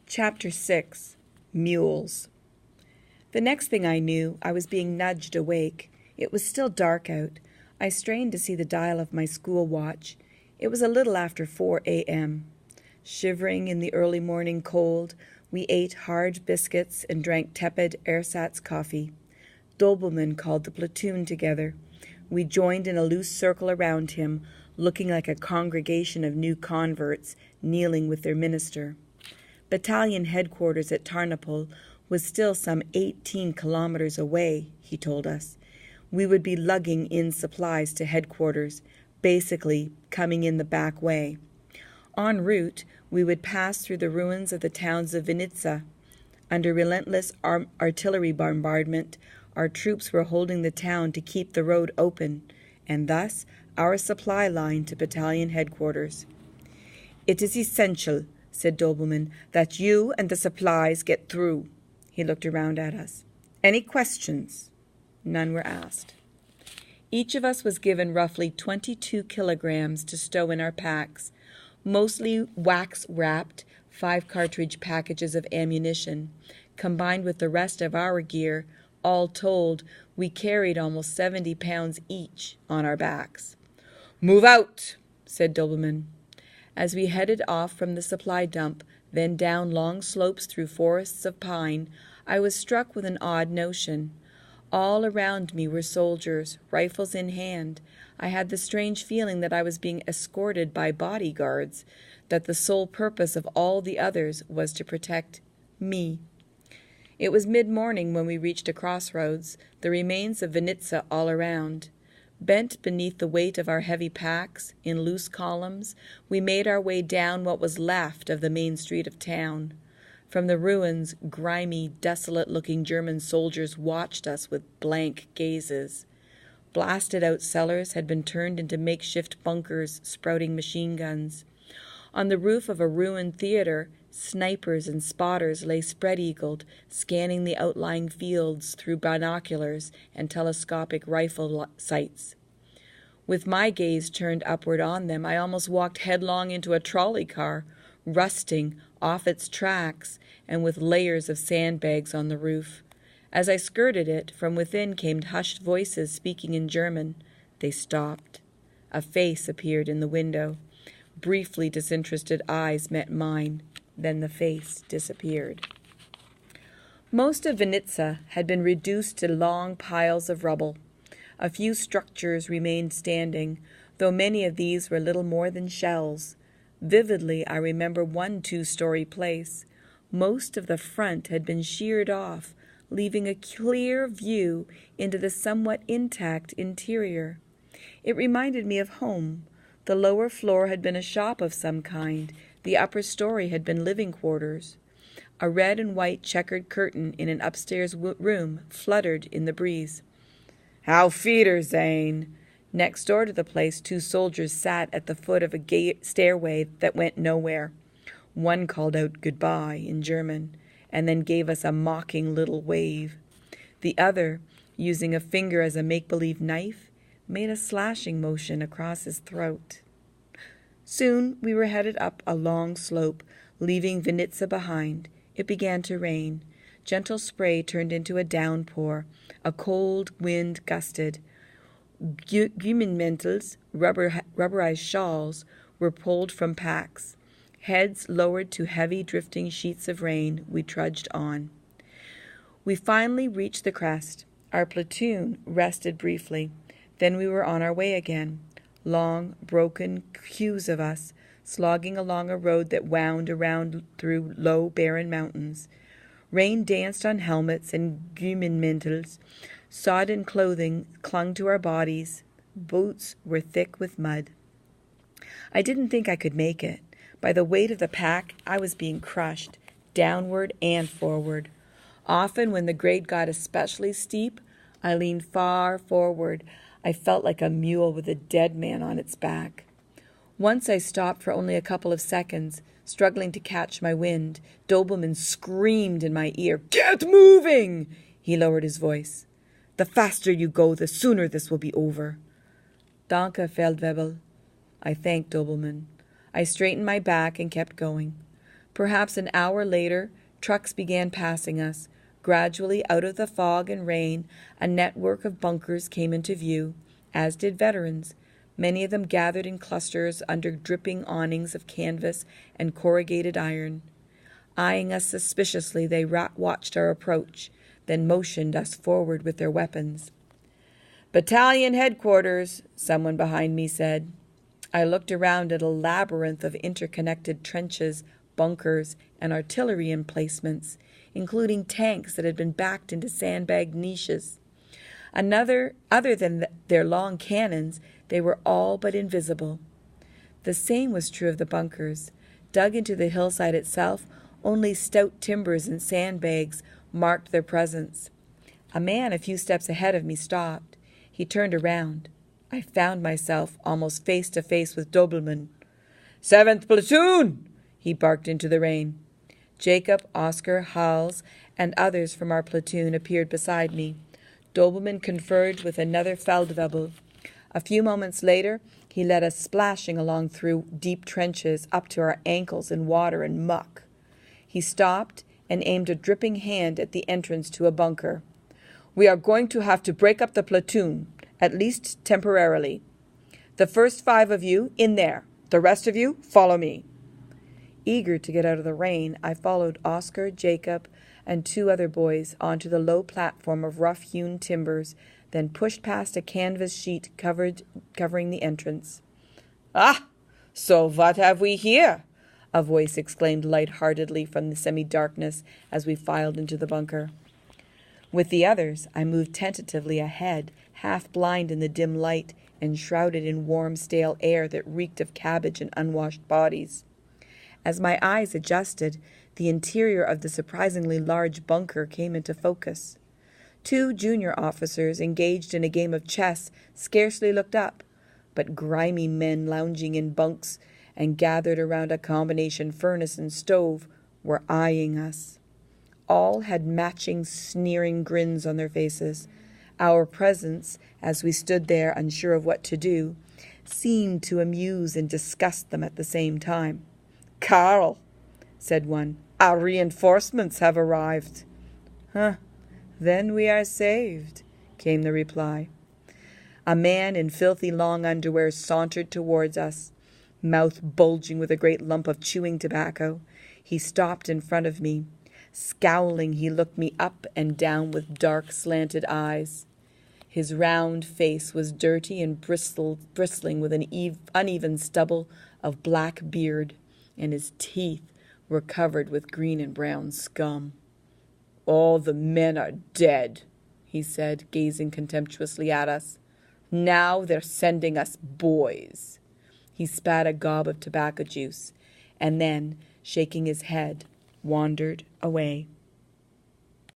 Chapter 6. Mules. The next thing I knew, I was being nudged awake. It was still dark out. I strained to see the dial of my school watch. It was a little after 4 a.m. Shivering in the early morning cold, we ate hard biscuits and drank tepid ersatz coffee. Doberman called the platoon together. We joined in a loose circle around him, looking like a congregation of new converts kneeling with their minister. Battalion headquarters at Tarnopol was still some 18 kilometers away, he told us. We would be lugging in supplies to headquarters, basically coming in the back way. En route, we would pass through the ruins of the towns of Vinitsa. Under relentless artillery bombardment, our troops were holding the town to keep the road open, and thus our supply line to battalion headquarters. "It is essential," said Doberman, "that you and the supplies get through." He looked around at us. "Any questions?" None were asked. Each of us was given roughly 22 kilograms to stow in our packs, mostly wax-wrapped 5-cartridge packages of ammunition. Combined with the rest of our gear, all told, we carried almost 70 pounds each on our backs. "Move out," said Doberman. As we headed off from the supply dump, then down long slopes through forests of pine, I was struck with an odd notion. All around me were soldiers, rifles in hand. I had the strange feeling that I was being escorted by bodyguards, that the sole purpose of all the others was to protect me. It was mid-morning when we reached a crossroads, the remains of Vinitsa all around. Bent beneath the weight of our heavy packs, in loose columns, we made our way down what was left of the main street of town. From the ruins, grimy, desolate-looking German soldiers watched us with blank gazes. Blasted-out cellars had been turned into makeshift bunkers sprouting machine guns. On the roof of a ruined theater, snipers and spotters lay spread-eagled, scanning the outlying fields through binoculars and telescopic rifle sights. With my gaze turned upward on them, I almost walked headlong into a trolley car, rusting off its tracks and with layers of sandbags on the roof. As I skirted it, from within came hushed voices speaking in German. They stopped. A face appeared in the window. Briefly disinterested eyes met mine. Then the face disappeared. Most of Vinitsa had been reduced to long piles of rubble. A few structures remained standing, though many of these were little more than shells. Vividly, I remember one 2-story place. Most of the front had been sheared off, leaving a clear view into the somewhat intact interior. It reminded me of home. The lower floor had been a shop of some kind. The upper story had been living quarters. A red and white checkered curtain in an upstairs room fluttered in the breeze. "How feeder, Zane?" Next door to the place, 2 soldiers sat at the foot of a stairway that went nowhere. One called out goodbye in German, and then gave us a mocking little wave. The other, using a finger as a make-believe knife, made a slashing motion across his throat. Soon we were headed up a long slope, leaving Vinitsa behind. It began to rain. Gentle spray turned into a downpour. A cold wind gusted. Gummimantels, rubberized shawls, were pulled from packs. Heads lowered to heavy drifting sheets of rain, we trudged on. We finally reached the crest. Our platoon rested briefly. Then we were on our way again. Long, broken queues of us, slogging along a road that wound around through low, barren mountains. Rain danced on helmets and Gummimantels. Sodden clothing clung to our bodies. Boots were thick with mud. I didn't think I could make it. By the weight of the pack, I was being crushed, downward and forward. Often, when the grade got especially steep, I leaned far forward. I felt like a mule with a dead man on its back. Once I stopped for only a couple of seconds, struggling to catch my wind. Doberman screamed in my ear, "Get moving!" He lowered his voice. "The faster you go, the sooner this will be over." "Danke, Feldwebel." I thanked Doberman. I straightened my back and kept going. Perhaps an hour later, trucks began passing us. Gradually, out of the fog and rain, a network of bunkers came into view, as did veterans, many of them gathered in clusters under dripping awnings of canvas and corrugated iron. Eyeing us suspiciously, they watched our approach, then motioned us forward with their weapons. "Battalion headquarters," someone behind me said. I looked around at a labyrinth of interconnected trenches, bunkers, and artillery emplacements, including tanks that had been backed into sandbagged niches. Other than their long cannons, they were all but invisible. The same was true of the bunkers. Dug into the hillside itself, only stout timbers and sandbags marked their presence. A man a few steps ahead of me stopped. He turned around. I found myself almost face to face with Dobelman. "7th Platoon!" he barked into the rain. Jacob, Oscar, Hals, and others from our platoon appeared beside me. Dobelman conferred with another Feldwebel. A few moments later, he led us splashing along through deep trenches up to our ankles in water and muck. He stopped and aimed a dripping hand at the entrance to a bunker. "We are going to have to break up the platoon, at least temporarily. The first 5 of you, in there. The rest of you, follow me." Eager to get out of the rain, I followed Oscar, Jacob, and 2 other boys onto the low platform of rough-hewn timbers, then pushed past a canvas sheet covering the entrance. "Ah, so what have we here?" a voice exclaimed light-heartedly from the semi-darkness as we filed into the bunker. With the others, I moved tentatively ahead, half blind in the dim light and shrouded in warm, stale air that reeked of cabbage and unwashed bodies. As my eyes adjusted, the interior of the surprisingly large bunker came into focus. 2 junior officers engaged in a game of chess scarcely looked up, but grimy men lounging in bunks and gathered around a combination furnace and stove were eyeing us. All had matching sneering grins on their faces. Our presence, as we stood there unsure of what to do, seemed to amuse and disgust them at the same time. "Karl," said one, "our reinforcements have arrived." "Huh, then we are saved," came the reply. A man in filthy long underwear sauntered towards us, mouth bulging with a great lump of chewing tobacco. He stopped in front of me. Scowling, he looked me up and down with dark, slanted eyes. His round face was dirty and bristling with an uneven stubble of black beard, and his teeth were covered with green and brown scum. "All the men are dead," he said, gazing contemptuously at us. "Now they're sending us boys." He spat a gob of tobacco juice, and then, shaking his head, wandered away.